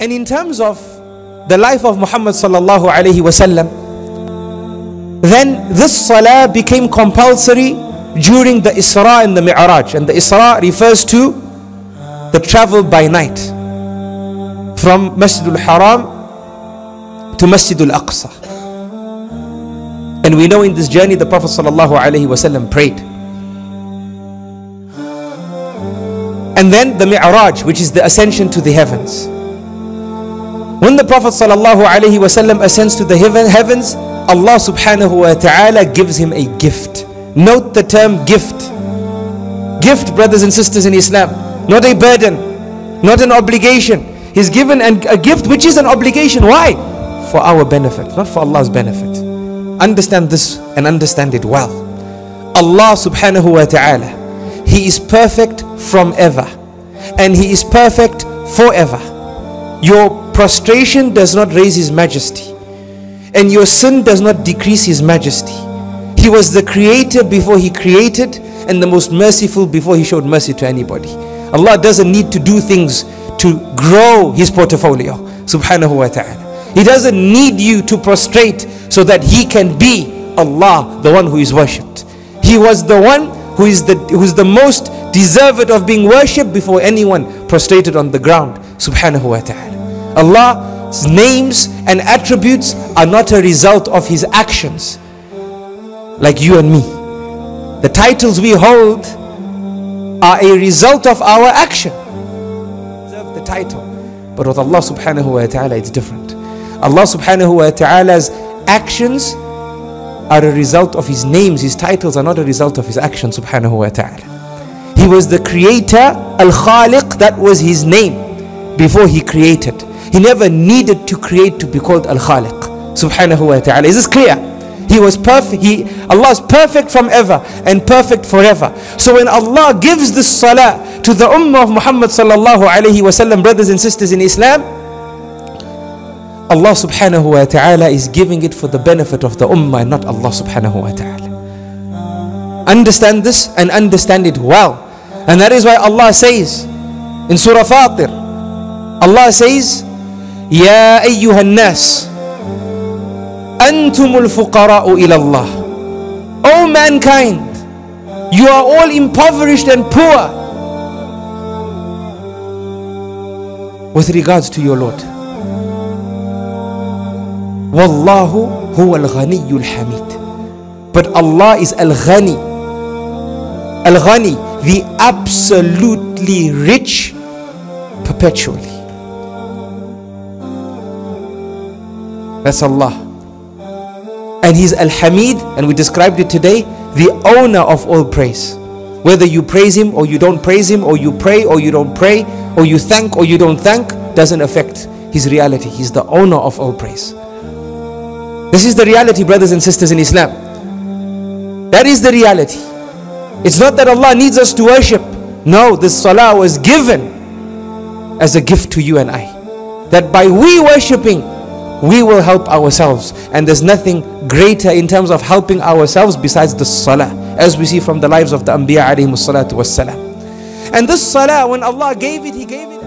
And in terms of the life of Muhammad sallallahu alaihi wasallam, then this salah became compulsory during the Isra and the Mi'raj. And the Isra refers to the travel by night from Masjid al-Haram to Masjid al-Aqsa. And we know in this journey the Prophet sallallahu alaihi wasallam prayed. And then the Mi'raj, which is the ascension to the heavens. When the Prophet sallallahu alaihi wasallam ascends to the heavens, Allah subhanahu wa ta'ala gives him a gift. Note the term gift. Gift, brothers and sisters in Islam, not a burden, not an obligation. He's given a gift which is an obligation. Why? For our benefit, not for Allah's benefit. Understand this and understand it well. Allah subhanahu wa ta'ala, He is perfect from ever, and He is perfect forever. Your prostration does not raise His majesty, and your sin does not decrease His majesty. He was the creator before He created, and the most merciful before He showed mercy to anybody. Allah doesn't need to do things to grow His portfolio, subhanahu wa ta'ala. He doesn't need you to prostrate so that He can be Allah, the one who is worshipped. He was the one who is the most deserved of being worshipped before anyone prostrated on the ground, subhanahu wa ta'ala. Allah's names and attributes are not a result of His actions, like you and me. The titles we hold are a result of our action. Deserve the title, but with Allah subhanahu wa ta'ala it's different. Allah subhanahu wa ta'ala's actions are a result of His names. His titles are not a result of His actions, subhanahu wa ta'ala. He was the creator, Al-Khaliq, that was His name before He created. He never needed to create to be called Al-Khaliq, subhanahu wa ta'ala. Is this clear? He was perfect. Allah is perfect from ever and perfect forever. So when Allah gives this salah to the ummah of Muhammad sallallahu alayhi wa sallam, brothers and sisters in Islam, Allah subhanahu wa ta'ala is giving it for the benefit of the ummah and not Allah subhanahu wa ta'ala. Understand this and understand it well. And that is why Allah says in Surah Fatir, Allah says, Ya ayyuhan nas, antumul fuqara'u ila Allah. O mankind, you are all impoverished and poor with regards to your Lord. Wallahu huwa al-ghaniyyul hamid. But Allah is al-ghani. Al-ghani, the absolutely rich perpetually. That's Allah. And He's Al-Hamid, and we described it today, the owner of all praise. Whether you praise Him or you don't praise Him, or you pray or you don't pray, or you thank or you don't thank, doesn't affect His reality. He's the owner of all praise. This is the reality, brothers and sisters in Islam. That is the reality. It's not that Allah needs us to worship. No, this salah was given as a gift to you and I. That by we worshipping, we will help ourselves. And there's nothing greater in terms of helping ourselves besides the salah, as we see from the lives of the Anbiya alayhimus salatu wassalam. And this salah, when Allah gave it, He gave it